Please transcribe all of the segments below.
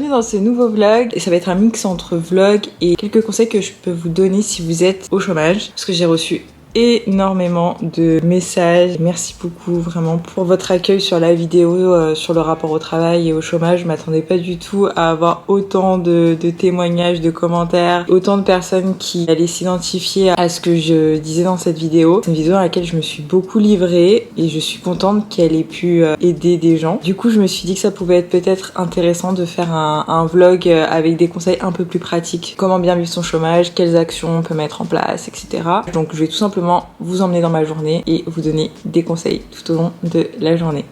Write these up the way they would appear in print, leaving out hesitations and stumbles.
bienvenue dans ce nouveau vlog. Et ça va être un mix entre vlog et quelques conseils que je peux vous donner si vous êtes au chômage. Parce que j'ai reçu énormément de messages. Merci beaucoup vraiment pour votre accueil sur la vidéo sur le rapport au travail et au chômage. Je m'attendais pas du tout à avoir autant de témoignages, de commentaires, autant de personnes qui allaient s'identifier à ce que je disais dans cette vidéo. C'est une vidéo dans laquelle je me suis beaucoup livrée et je suis contente qu'elle ait pu aider des gens. Du coup, je me suis dit que ça pouvait être peut-être intéressant de faire un vlog avec des conseils un peu plus pratiques. Comment bien vivre son chômage, quelles actions on peut mettre en place, etc. Donc je vais tout simplement vous emmener dans ma journée et vous donner des conseils tout au long de la journée.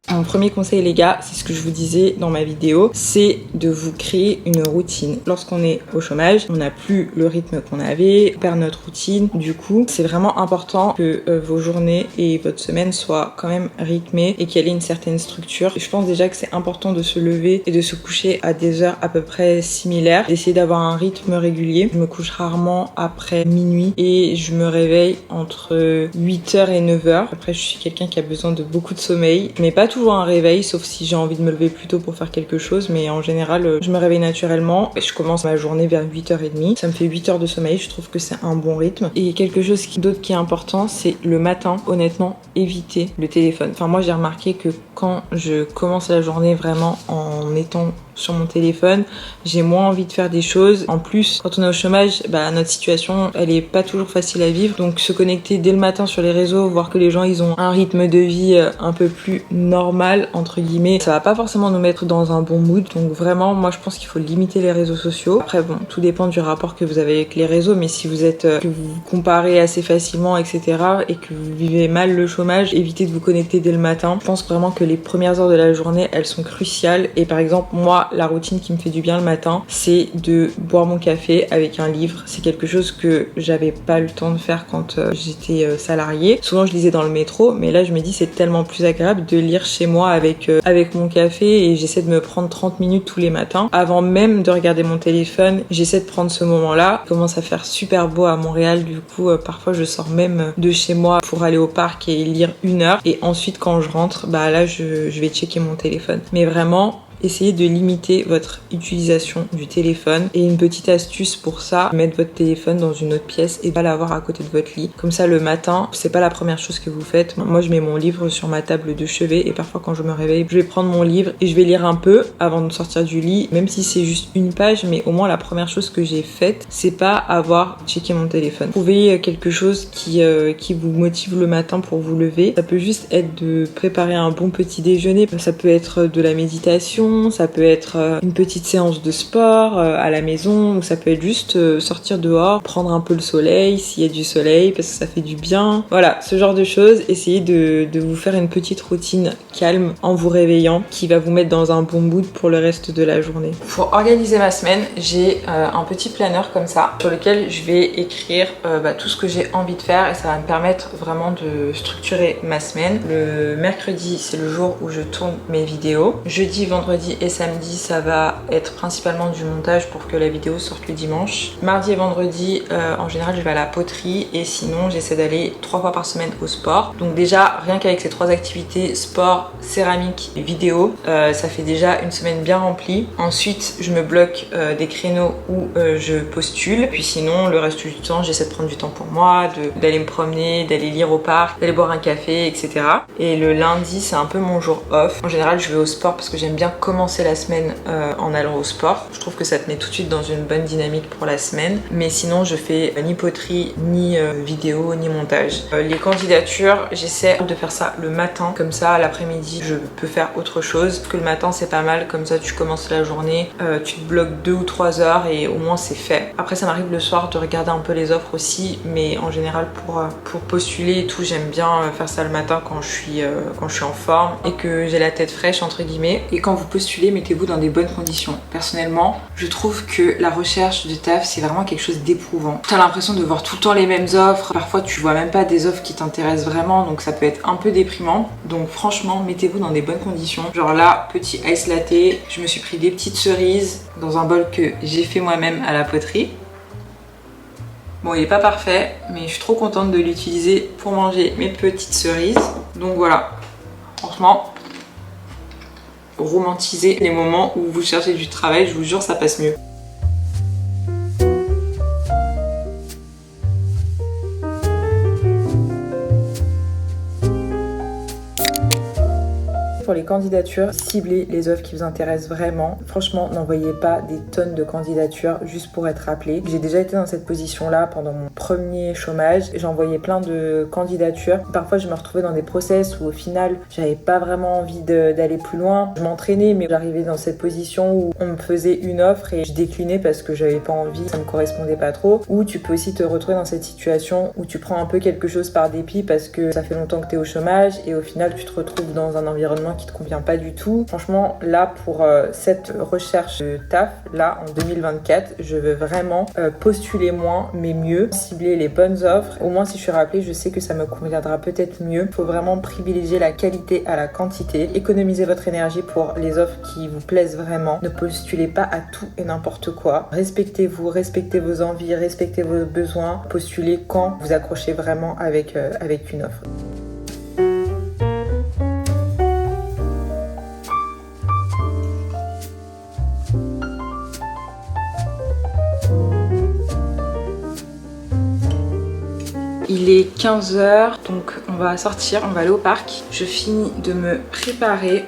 Mon premier conseil les gars, c'est ce que je vous disais dans ma vidéo, c'est de vous créer une routine. Lorsqu'on est au chômage, on n'a plus le rythme qu'on avait, on perd notre routine. Du coup, c'est vraiment important que vos journées et votre semaine soient quand même rythmées et qu'elle ait une certaine structure. Je pense déjà que c'est important de se lever et de se coucher à des heures à peu près similaires, d'essayer d'avoir un rythme régulier. Je me couche rarement après minuit et je me réveille entre 8h et 9h. Après, je suis quelqu'un qui a besoin de beaucoup de sommeil, mais pas toujours un réveil, sauf si j'ai envie de me lever plus tôt pour faire quelque chose, mais en général je me réveille naturellement et je commence ma journée vers 8h30. Ça me fait 8 heures de sommeil, je trouve que c'est un bon rythme. Et quelque chose d'autre qui est important, c'est le matin, honnêtement, éviter le téléphone. Enfin moi j'ai remarqué que quand je commence la journée vraiment en étant sur mon téléphone, j'ai moins envie de faire des choses. En plus, quand on est au chômage, notre situation, elle est pas toujours facile à vivre. Donc se connecter dès le matin sur les réseaux, voir que les gens, ils ont un rythme de vie un peu plus normal, entre guillemets, ça va pas forcément nous mettre dans un bon mood. Donc vraiment, moi je pense qu'il faut limiter les réseaux sociaux. Après bon, tout dépend du rapport que vous avez avec les réseaux, mais si vous êtes, que vous vous comparez assez facilement, etc. et que vous vivez mal le chômage, évitez de vous connecter dès le matin. Je pense vraiment que les premières heures de la journée, elles sont cruciales. Et par exemple, moi, la routine qui me fait du bien le matin, c'est de boire mon café avec un livre. C'est quelque chose que j'avais pas le temps de faire quand j'étais salariée. Souvent je lisais dans le métro, mais là je me dis c'est tellement plus agréable de lire chez moi avec mon café et j'essaie de me prendre 30 minutes tous les matins. Avant même de regarder mon téléphone, j'essaie de prendre ce moment-là. Il commence à faire super beau à Montréal, du coup parfois je sors même de chez moi pour aller au parc et lire 1 heure. Et ensuite quand je rentre, là je vais checker mon téléphone. Mais vraiment, essayez de limiter votre utilisation du téléphone. Et une petite astuce pour ça, mettre votre téléphone dans une autre pièce et pas l'avoir à côté de votre lit. Comme ça le matin, c'est pas la première chose que vous faites. Moi je mets mon livre sur ma table de chevet et parfois quand je me réveille, je vais prendre mon livre et je vais lire un peu avant de sortir du lit, même si c'est juste une page, mais au moins la première chose que j'ai faite, c'est pas avoir checké mon téléphone. Trouvez quelque chose qui vous motive le matin pour vous lever. Ça peut juste être de préparer un bon petit déjeuner, ça peut être de la méditation, ça peut être une petite séance de sport à la maison, ou ça peut être juste sortir dehors, prendre un peu le soleil s'il y a du soleil parce que ça fait du bien. Voilà, ce genre de choses. Essayez de vous faire une petite routine calme en vous réveillant qui va vous mettre dans un bon mood pour le reste de la journée. Pour organiser ma semaine, j'ai un petit planeur comme ça sur lequel je vais écrire tout ce que j'ai envie de faire et ça va me permettre vraiment de structurer ma semaine. Le mercredi, c'est le jour où je tourne mes vidéos. Jeudi, vendredi et samedi, ça va être principalement du montage pour que la vidéo sorte le dimanche. Mardi et vendredi, en général, je vais à la poterie et sinon, j'essaie d'aller 3 fois par semaine au sport. Donc déjà, rien qu'avec ces 3 activités, sport, céramique et vidéo, ça fait déjà une semaine bien remplie. Ensuite, je me bloque des créneaux où je postule. Puis sinon, le reste du temps, j'essaie de prendre du temps pour moi, d'aller me promener, d'aller lire au parc, d'aller boire un café, etc. Et le lundi, c'est un peu mon jour off. En général, je vais au sport parce que j'aime bien commencer la semaine en allant au sport. Je trouve que ça te met tout de suite dans une bonne dynamique pour la semaine. Mais sinon, je fais ni poterie, ni vidéo, ni montage. Les candidatures, j'essaie de faire ça le matin. Comme ça, l'après-midi, je peux faire autre chose. Parce que le matin, c'est pas mal. Comme ça, tu commences la journée, tu te bloques 2 ou 3 heures et au moins, c'est fait. Après, ça m'arrive le soir de regarder un peu les offres aussi. Mais en général, pour postuler et tout, j'aime bien faire ça le matin quand je suis en forme et que j'ai la tête fraîche, entre guillemets. Et quand vous postulez, mettez-vous dans des bonnes conditions. Personnellement, je trouve que la recherche de taf, c'est vraiment quelque chose d'éprouvant. T'as l'impression de voir tout le temps les mêmes offres. Parfois, tu vois même pas des offres qui t'intéressent vraiment, donc ça peut être un peu déprimant. Donc franchement, mettez-vous dans des bonnes conditions. Genre là, petit ice latte, je me suis pris des petites cerises dans un bol que j'ai fait moi-même à la poterie. Bon, il est pas parfait, mais je suis trop contente de l'utiliser pour manger mes petites cerises. Donc voilà, franchement, romantiser les moments où vous cherchez du travail, je vous jure ça passe mieux. Pour les candidatures, ciblez les offres qui vous intéressent vraiment. Franchement, n'envoyez pas des tonnes de candidatures juste pour être appelé. J'ai déjà été dans cette position-là pendant mon premier chômage. J'envoyais plein de candidatures. Parfois, je me retrouvais dans des process où au final, j'avais pas vraiment envie d'aller plus loin. Je m'entraînais, mais j'arrivais dans cette position où on me faisait une offre et je déclinais parce que j'avais pas envie, ça me correspondait pas trop. Ou tu peux aussi te retrouver dans cette situation où tu prends un peu quelque chose par dépit parce que ça fait longtemps que tu es au chômage et au final, tu te retrouves dans un environnement qui te convient pas du tout. Franchement, là, pour cette recherche de taf, là, en 2024, je veux vraiment postuler moins, mais mieux, cibler les bonnes offres. Au moins, si je suis rappelée, je sais que ça me conviendra peut-être mieux. Il faut vraiment privilégier la qualité à la quantité. Économisez votre énergie pour les offres qui vous plaisent vraiment. Ne postulez pas à tout et n'importe quoi. Respectez-vous, respectez vos envies, respectez vos besoins. Postulez quand vous accrochez vraiment avec une offre. Il est 15h, donc on va sortir, on va aller au parc. Je finis de me préparer.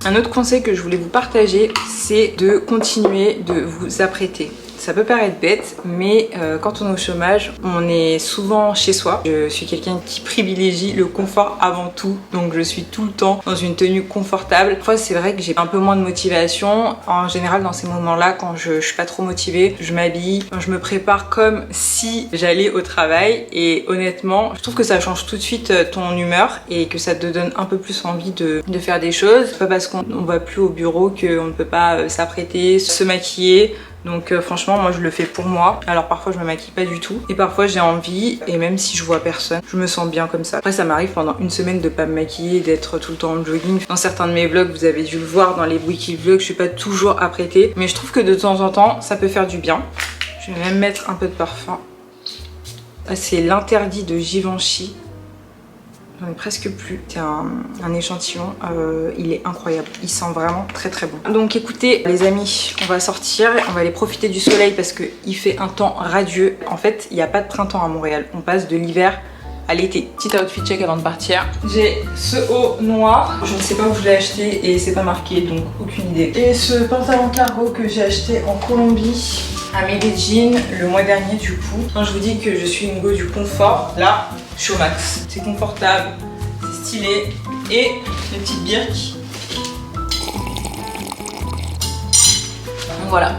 Un autre conseil que je voulais vous partager, c'est de continuer de vous apprêter. Ça peut paraître bête, mais quand on est au chômage, on est souvent chez soi. Je suis quelqu'un qui privilégie le confort avant tout, donc je suis tout le temps dans une tenue confortable. Parfois, c'est vrai que j'ai un peu moins de motivation. En général, dans ces moments-là, quand je suis pas trop motivée, je m'habille, je me prépare comme si j'allais au travail. Et honnêtement, je trouve que ça change tout de suite ton humeur et que ça te donne un peu plus envie de faire des choses. C'est pas parce qu'on va plus au bureau qu'on ne peut pas s'apprêter, se maquiller. Donc franchement, moi je le fais pour moi. Alors parfois je me maquille pas du tout et parfois j'ai envie, et même si je vois personne, je me sens bien comme ça. Après ça m'arrive pendant une semaine de pas me maquiller, d'être tout le temps en jogging. Dans certains de mes vlogs, vous avez dû le voir dans les wiki vlogs, je suis pas toujours apprêtée, mais je trouve que de temps en temps ça peut faire du bien. Je vais même mettre un peu de parfum. C'est l'interdit de Givenchy. J'en ai presque plus. C'est un échantillon. Il est incroyable. Il sent vraiment très très bon. Donc écoutez les amis, on va sortir. On va aller profiter du soleil parce qu'il fait un temps radieux. En fait, il n'y a pas de printemps à Montréal. On passe de l'hiver à l'été. Petit outfit check avant de partir. J'ai ce haut noir. Je ne sais pas où je l'ai acheté et c'est pas marqué, donc aucune idée. Et ce pantalon cargo que j'ai acheté en Colombie à Medellin le mois dernier du coup. Quand je vous dis que je suis une go du confort, là je suis au max. C'est confortable, c'est stylé et les petites birks. Donc voilà,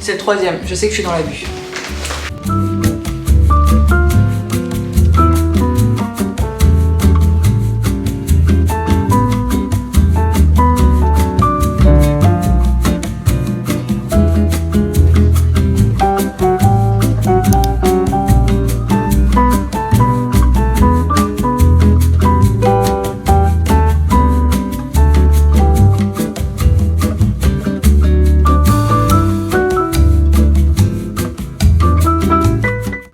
c'est le troisième. Je sais que je suis dans l'abus.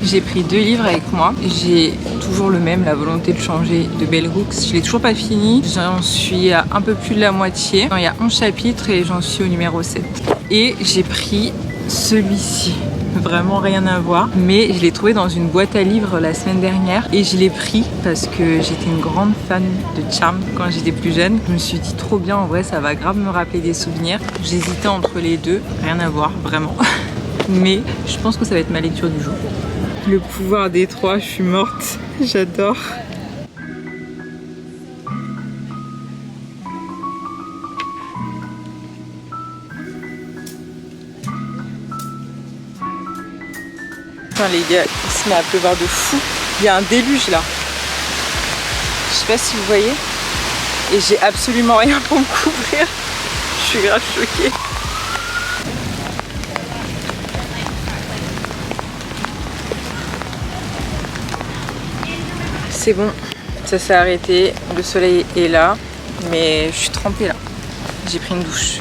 J'ai pris 2 livres avec moi. J'ai toujours le même, La volonté de changer de Bell Hooks. Je l'ai toujours pas fini. J'en suis à un peu plus de la moitié. Il y a 11 chapitres et j'en suis au numéro 7. Et j'ai pris celui-ci. Vraiment rien à voir. Mais je l'ai trouvé dans une boîte à livres la semaine dernière. Et je l'ai pris parce que j'étais une grande fan de Charmed quand j'étais plus jeune. Je me suis dit trop bien, en vrai ça va grave me rappeler des souvenirs. J'hésitais entre les deux. Rien à voir, vraiment. Mais je pense que ça va être ma lecture du jour. Le pouvoir des trois, je suis morte, j'adore. Putain les gars, il se met à pleuvoir de fou. Il y a un déluge là. Je sais pas si vous voyez. Et j'ai absolument rien pour me couvrir. Je suis grave choquée. C'est bon, ça s'est arrêté, le soleil est là, mais je suis trempée là. J'ai pris une douche.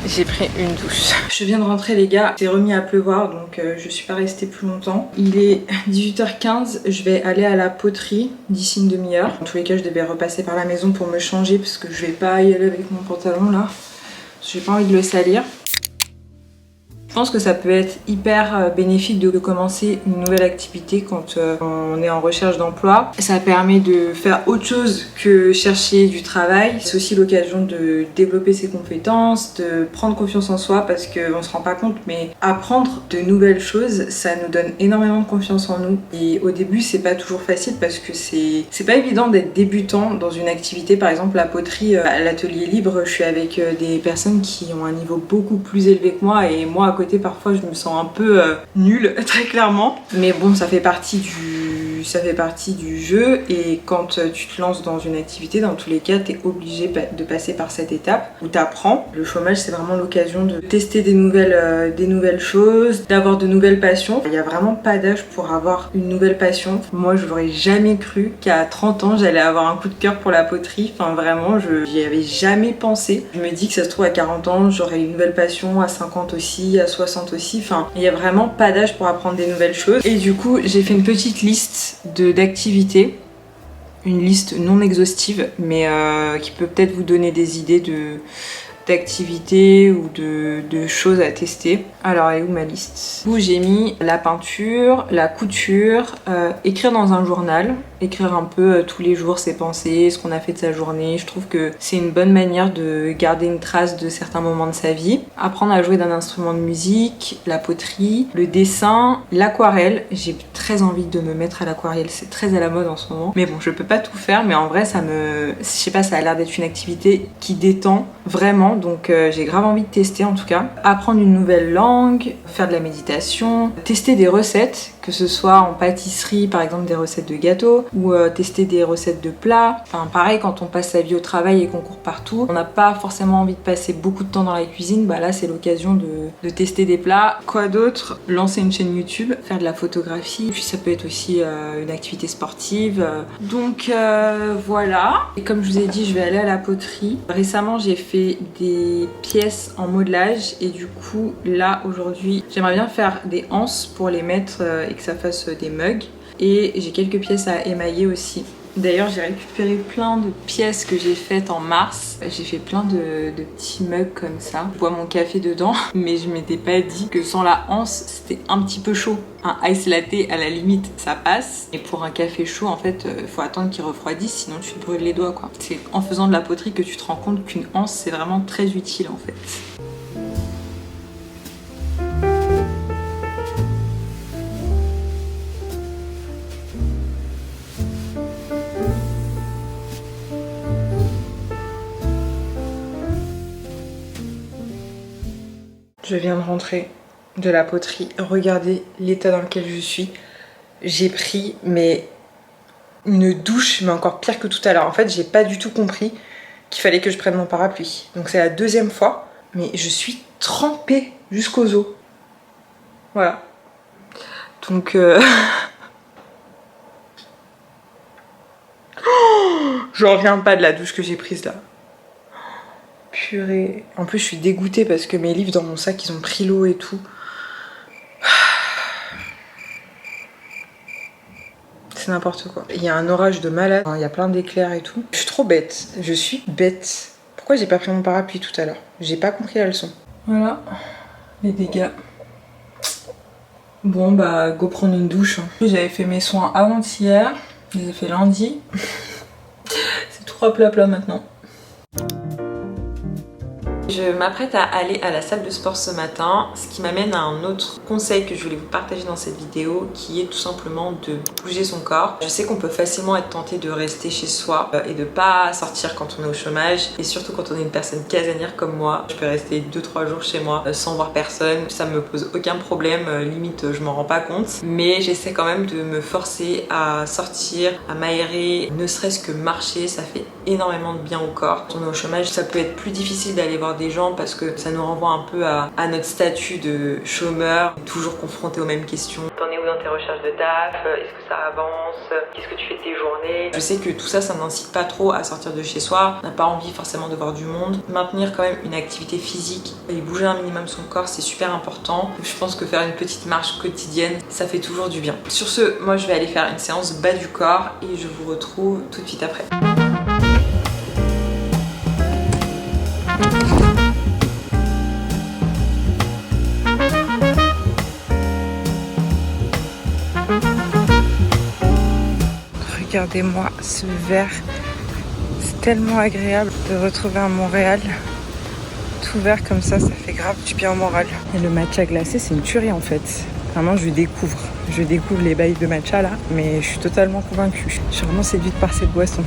J'ai pris pris une douche. Je viens de rentrer les gars, c'est remis à pleuvoir donc je suis pas restée plus longtemps. Il est 18h15, je vais aller à la poterie d'ici une demi-heure. En tous les cas je devais repasser par la maison pour me changer parce que je vais pas y aller avec mon pantalon là. J'ai pas envie de le salir. Je pense que ça peut être hyper bénéfique de commencer une nouvelle activité quand on est en recherche d'emploi. Ça permet de faire autre chose que chercher du travail. C'est aussi l'occasion de développer ses compétences, de prendre confiance en soi parce qu'on se rend pas compte, mais apprendre de nouvelles choses, ça nous donne énormément de confiance en nous. Et au début, c'est pas toujours facile parce que c'est pas évident d'être débutant dans une activité. Par exemple, la poterie, à l'atelier libre, je suis avec des personnes qui ont un niveau beaucoup plus élevé que moi et moi à côté parfois je me sens un peu nulle très clairement, mais bon ça fait partie du jeu et quand tu te lances dans une activité, dans tous les cas tu es obligé de passer par cette étape où tu apprends. Le chômage c'est vraiment l'occasion de tester des nouvelles choses, d'avoir de nouvelles passions. Il n'y a vraiment pas d'âge pour avoir une nouvelle passion. Moi je n'aurais jamais cru qu'à 30 ans j'allais avoir un coup de cœur pour la poterie, enfin vraiment j'y avais jamais pensé. Je me dis que ça se trouve à 40 ans j'aurai une nouvelle passion, à 50 aussi, à 60 aussi, enfin il n'y a vraiment pas d'âge pour apprendre des nouvelles choses. Et du coup j'ai fait une petite liste d'activités, une liste non exhaustive mais qui peut peut-être vous donner des idées d'activités ou de choses à tester. Alors elle est où ma liste? Où j'ai mis la peinture, la couture, écrire dans un journal, écrire un peu tous les jours ses pensées, ce qu'on a fait de sa journée. Je trouve que c'est une bonne manière de garder une trace de certains moments de sa vie. Apprendre à jouer d'un instrument de musique, la poterie, le dessin, l'aquarelle. J'ai très envie de me mettre à l'aquarelle, c'est très à la mode en ce moment. Mais bon, je peux pas tout faire, mais en vrai je sais pas, ça a l'air d'être une activité qui détend vraiment, donc j'ai grave envie de tester en tout cas. Apprendre une nouvelle langue, faire de la méditation, tester des recettes, que ce soit en pâtisserie par exemple des recettes de gâteaux ou tester des recettes de plats. Enfin pareil, quand on passe sa vie au travail et qu'on court partout, on n'a pas forcément envie de passer beaucoup de temps dans la cuisine, bah là c'est l'occasion de tester des plats. Quoi d'autre? Lancer une chaîne YouTube, faire de la photographie, puis ça peut être aussi une activité sportive. Donc voilà. Et comme je vous ai dit, je vais aller à la poterie. Récemment j'ai fait des pièces en modelage et du coup là aujourd'hui j'aimerais bien faire des anses pour les mettre et que ça fasse des mugs. Et j'ai quelques pièces à émailler aussi. D'ailleurs j'ai récupéré plein de pièces que j'ai faites en mars. J'ai fait plein de petits mugs comme ça. Je bois mon café dedans, mais je m'étais pas dit que sans la anse c'était un petit peu chaud. Un ice latte à la limite ça passe. Et pour un café chaud en fait faut attendre qu'il refroidisse sinon tu te brûles les doigts quoi. C'est en faisant de la poterie que tu te rends compte qu'une anse c'est vraiment très utile en fait. Je viens de rentrer de la poterie. Regardez l'état dans lequel je suis. J'ai pris mais une douche, mais encore pire que tout à l'heure. En fait, j'ai pas du tout compris qu'il fallait que je prenne mon parapluie. Donc c'est la deuxième fois, mais je suis trempée jusqu'aux os. Voilà. Donc je reviens pas de la douche que j'ai prise là. Purée. En plus, je suis dégoûtée parce que mes livres dans mon sac, ils ont pris l'eau et tout. C'est n'importe quoi. Il y a un orage de malade, il y a plein d'éclairs et tout. Je suis trop bête. Je suis bête. Pourquoi j'ai pas pris mon parapluie tout à l'heure? J'ai pas compris la leçon. Voilà les dégâts. Bon bah go prendre une douche. J'avais fait mes soins avant-hier. Je les ai fait lundi. C'est trop plat maintenant. Je m'apprête à aller à la salle de sport ce matin, ce qui m'amène à un autre conseil que je voulais vous partager dans cette vidéo, qui est tout simplement de bouger son corps. Je sais qu'on peut facilement être tenté de rester chez soi et de pas sortir quand on est au chômage, et surtout quand on est une personne casanière comme moi. Je peux rester 2-3 jours chez moi sans voir personne, ça me pose aucun problème, limite je m'en rends pas compte, mais j'essaie quand même de me forcer à sortir, à m'aérer, ne serait-ce que marcher, ça fait énormément de bien au corps. Quand on est au chômage, ça peut être plus difficile d'aller voir plupart des gens parce que ça nous renvoie un peu à notre statut de chômeur, toujours confronté aux mêmes questions. T'en es où dans tes recherches de taf? Est-ce que ça avance? Qu'est-ce que tu fais de tes journées? Je sais que tout ça, ça n'incite pas trop à sortir de chez soi. On n'a pas envie forcément de voir du monde. Maintenir quand même une activité physique et bouger un minimum son corps, c'est super important. Je pense que faire une petite marche quotidienne, ça fait toujours du bien. Sur ce, moi je vais aller faire une séance bas du corps et je vous retrouve tout de suite après. Regardez-moi ce verre, c'est tellement agréable de retrouver un Montréal tout vert comme ça fait grave du bien au moral. Et le matcha glacé, c'est une tuerie en fait. Vraiment, je découvre les bails de matcha là, mais je suis totalement convaincue. Je suis vraiment séduite par cette boisson.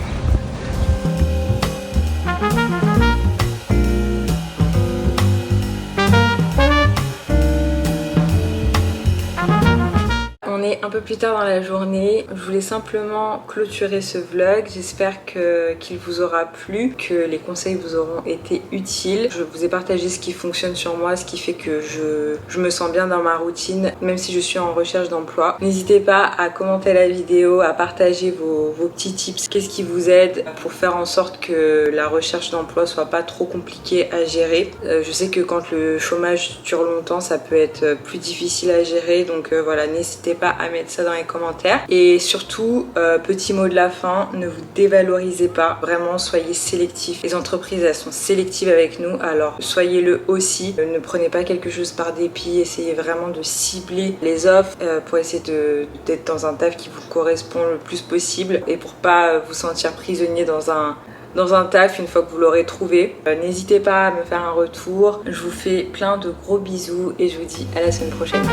On est un peu plus tard dans la journée. Je voulais simplement clôturer ce vlog. J'espère qu'il vous aura plu, que les conseils vous auront été utiles. Je vous ai partagé ce qui fonctionne sur moi, ce qui fait que je me sens bien dans ma routine, même si je suis en recherche d'emploi. N'hésitez pas à commenter la vidéo, à partager vos petits tips. Qu'est-ce qui vous aide pour faire en sorte que la recherche d'emploi soit pas trop compliquée à gérer. Je sais que quand le chômage dure longtemps, ça peut être plus difficile à gérer. Donc voilà, n'hésitez pas à mettre ça dans les commentaires. Et surtout, petit mot de la fin, ne vous dévalorisez pas. Vraiment, soyez sélectifs. Les entreprises, elles sont sélectives avec nous. Alors, soyez-le aussi. Ne prenez pas quelque chose par dépit. Essayez vraiment de cibler les offres pour essayer d'être dans un taf qui vous correspond le plus possible et pour pas vous sentir prisonnier dans un taf une fois que vous l'aurez trouvé. N'hésitez pas à me faire un retour. Je vous fais plein de gros bisous et je vous dis à la semaine prochaine.